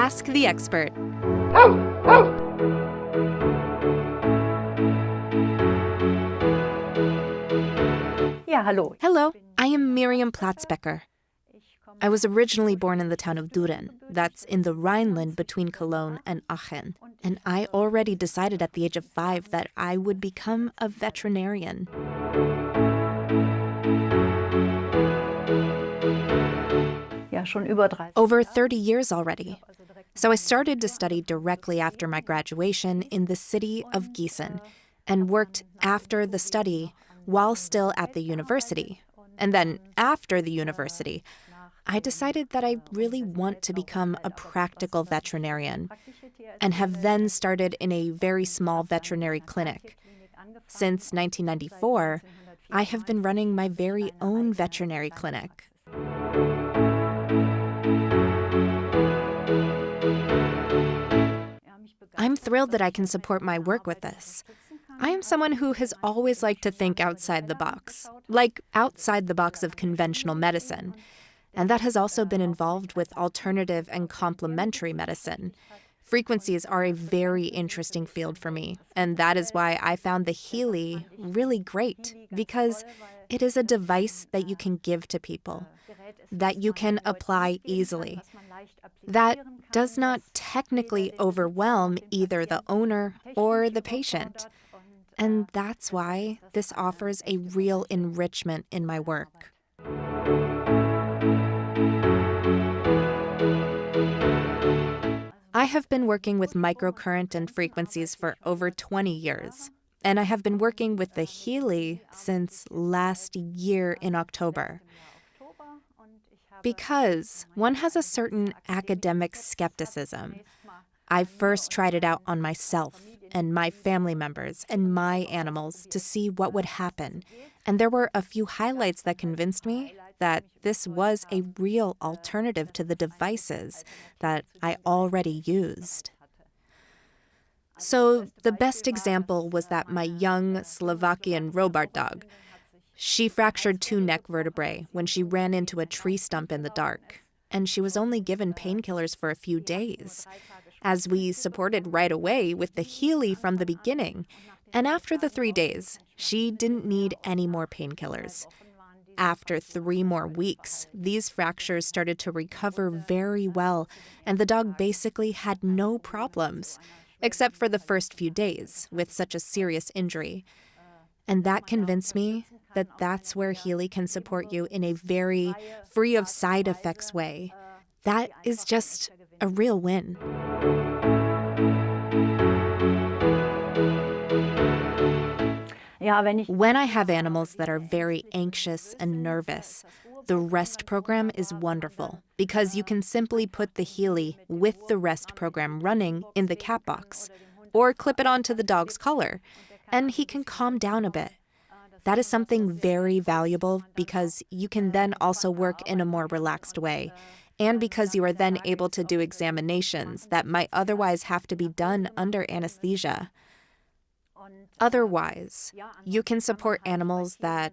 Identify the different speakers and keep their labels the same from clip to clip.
Speaker 1: Ask the expert.
Speaker 2: Ja, hallo.
Speaker 1: Hello, I am Mirjam Platzbecker. I was originally born in the town of Düren, that's in the Rhineland between Cologne and Aachen. And I already decided at the age of 5 that I would become a veterinarian.
Speaker 2: Ja, schon über 30.
Speaker 1: Over 30 years already. So I started to study directly after my graduation in the city of Gießen and worked after the study while still at the university. And then after the university, I decided that I really want to become a practical veterinarian and have then started in a very small veterinary clinic. Since 1994, I have been running my very own veterinary clinic. I'm thrilled that I can support my work with this. I am someone who has always liked to think outside the box, like outside the box of conventional medicine. And that has also been involved with alternative and complementary medicine. Frequencies are a very interesting field for me, and that is why I found the Healy really great, because it is a device that you can give to people, that you can apply easily, that does not technically overwhelm either the owner or the patient. And that's why this offers a real enrichment in my work. I have been working with microcurrent and frequencies for over 20 years, and I have been working with the Healy since last year in October. Because one has a certain academic skepticism. I first tried it out on myself and my family members and my animals to see what would happen, and there were a few highlights that convinced me that this was a real alternative to the devices that I already used. So the best example was that my young Slovakian Robart dog. She fractured 2 neck vertebrae when she ran into a tree stump in the dark, and she was only given painkillers for a few days, as we supported right away with the Healy from the beginning. And after the 3 days, she didn't need any more painkillers. After 3 more weeks, these fractures started to recover very well, and the dog basically had no problems, except for the first few days with such a serious injury. And that convinced me that that's where Healy can support you in a very free of side effects way. That is just a real win. When I have animals that are very anxious and nervous, the rest program is wonderful because you can simply put the Healy with the rest program running in the cat box or clip it onto the dog's collar, and he can calm down a bit. That is something very valuable because you can then also work in a more relaxed way, and because you are then able to do examinations that might otherwise have to be done under anesthesia. Otherwise, you can support animals that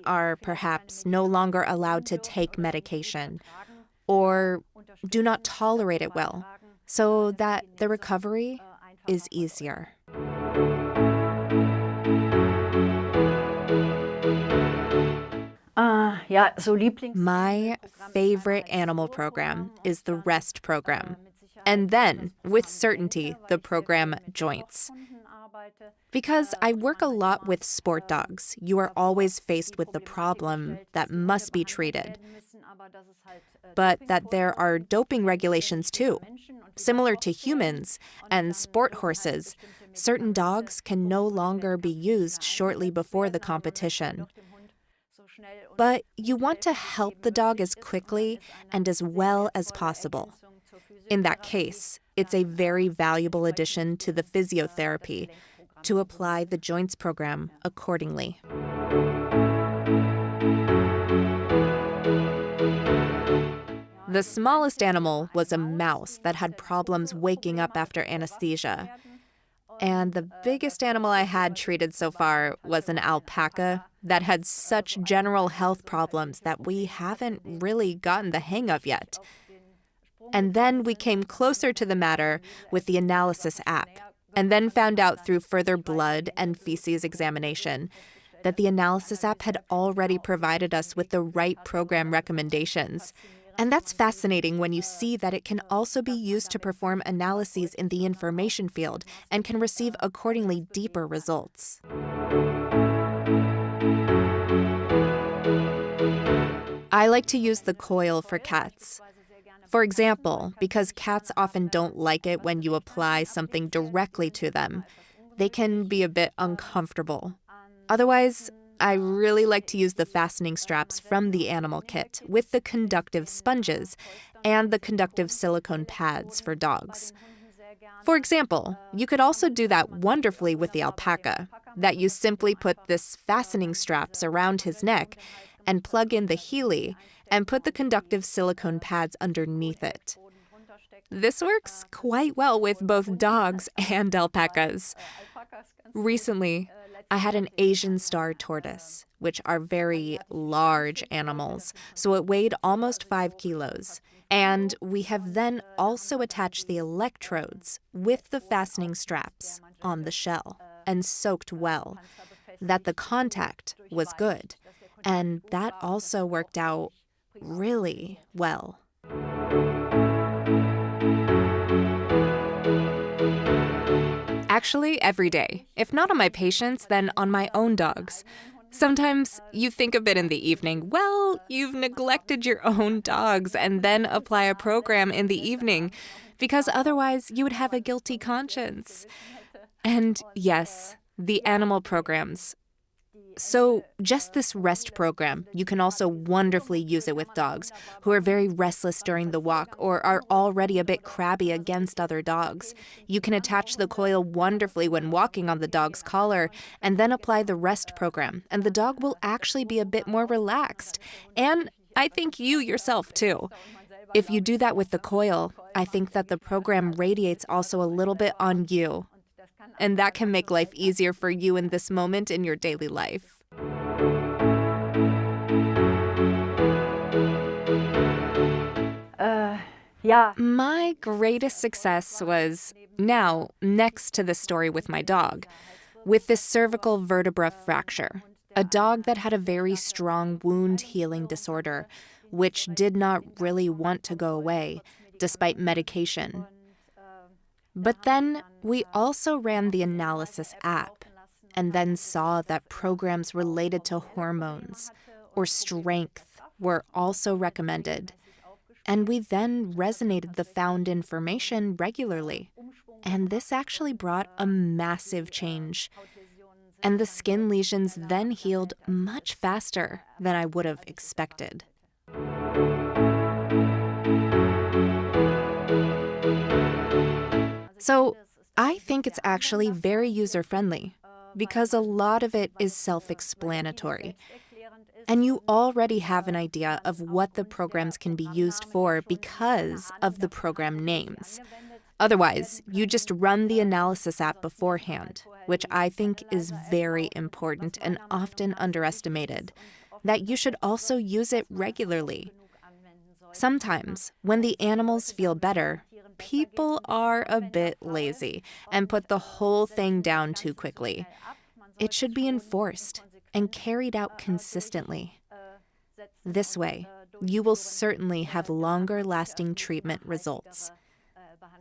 Speaker 1: are perhaps no longer allowed to take medication or do not tolerate it well, so that the recovery is easier. My favorite animal program is the rest program, and then, with certainty, the program joints. Because I work a lot with sport dogs, you are always faced with the problem that must be treated. But that there are doping regulations too. Similar to humans and sport horses, certain dogs can no longer be used shortly before the competition. But you want to help the dog as quickly and as well as possible. In that case, it's a very valuable addition to the physiotherapy to apply the joints program accordingly. The smallest animal was a mouse that had problems waking up after anesthesia. And the biggest animal I had treated so far was an alpaca that had such general health problems that we haven't really gotten the hang of yet. And then we came closer to the matter with the analysis app, and then found out through further blood and feces examination that the analysis app had already provided us with the right program recommendations. And that's fascinating when you see that it can also be used to perform analyses in the information field and can receive accordingly deeper results. I like to use the coil for cats. For example, because cats often don't like it when you apply something directly to them. They can be a bit uncomfortable. Otherwise, I really like to use the fastening straps from the animal kit with the conductive sponges and the conductive silicone pads for dogs. For example, you could also do that wonderfully with the alpaca, that you simply put this fastening straps around his neck and plug in the Healy and put the conductive silicone pads underneath it. This works quite well with both dogs and alpacas. Recently, I had an Asian star tortoise, which are very large animals, so it weighed almost 5 kilos. And we have then also attached the electrodes with the fastening straps on the shell and soaked well, that the contact was good. And that also worked out really well. Actually, every day. If not on my patients, then on my own dogs. Sometimes you think of it in the evening, well, you've neglected your own dogs, and then apply a program in the evening, because otherwise you would have a guilty conscience. And yes, the animal programs. So just this rest program, you can also wonderfully use it with dogs who are very restless during the walk or are already a bit crabby against other dogs. You can attach the coil wonderfully when walking on the dog's collar and then apply the rest program, and the dog will actually be a bit more relaxed. And I think you yourself too. If you do that with the coil, I think that the program radiates also a little bit on you. And that can make life easier for you in this moment in your daily life. My greatest success was now next to the story with my dog, with this cervical vertebra fracture, a dog that had a very strong wound healing disorder, which did not really want to go away, despite medication. But then we also ran the analysis app and then saw that programs related to hormones or strength were also recommended. And we then resonated the found information regularly. And this actually brought a massive change. And the skin lesions then healed much faster than I would have expected. So I think it's actually very user-friendly because a lot of it is self-explanatory. And you already have an idea of what the programs can be used for because of the program names. Otherwise, you just run the analysis app beforehand, which I think is very important and often underestimated, that you should also use it regularly. Sometimes, when the animals feel better, people are a bit lazy and put the whole thing down too quickly. It should be enforced and carried out consistently. This way, you will certainly have longer-lasting treatment results.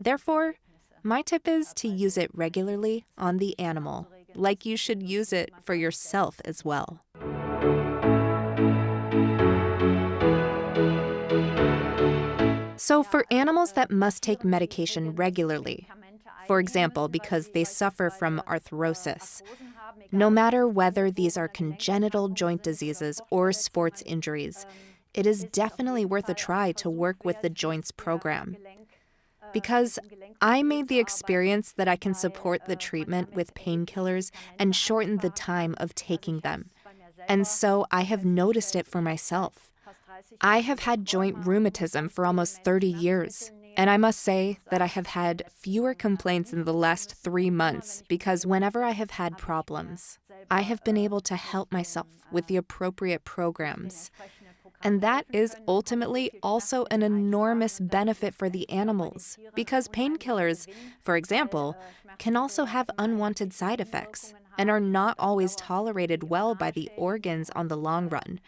Speaker 1: Therefore, my tip is to use it regularly on the animal, like you should use it for yourself as well. So for animals that must take medication regularly, for example, because they suffer from arthrosis, no matter whether these are congenital joint diseases or sports injuries, it is definitely worth a try to work with the joints program. Because I made the experience that I can support the treatment with painkillers and shorten the time of taking them. And so I have noticed it for myself. I have had joint rheumatism for almost 30 years, and I must say that I have had fewer complaints in the last 3 months because whenever I have had problems, I have been able to help myself with the appropriate programs. And that is ultimately also an enormous benefit for the animals, because painkillers, for example, can also have unwanted side effects and are not always tolerated well by the organs on the long run.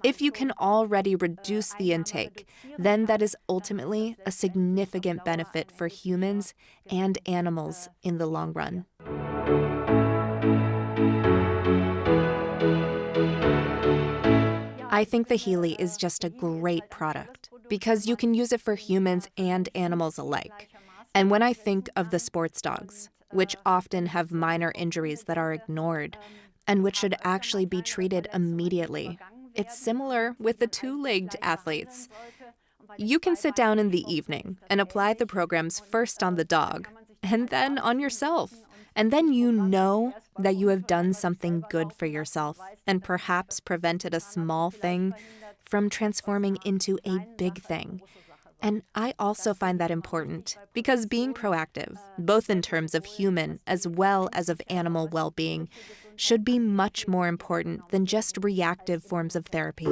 Speaker 1: If you can already reduce the intake, then that is ultimately a significant benefit for humans and animals in the long run. I think the Healy is just a great product because you can use it for humans and animals alike. And when I think of the sports dogs, which often have minor injuries that are ignored and which should actually be treated immediately, it's similar with the two-legged athletes. You can sit down in the evening and apply the programs first on the dog and then on yourself. And then you know that you have done something good for yourself and perhaps prevented a small thing from transforming into a big thing. And I also find that important because being proactive, both in terms of human as well as of animal well-being, should be much more important than just reactive forms of therapy.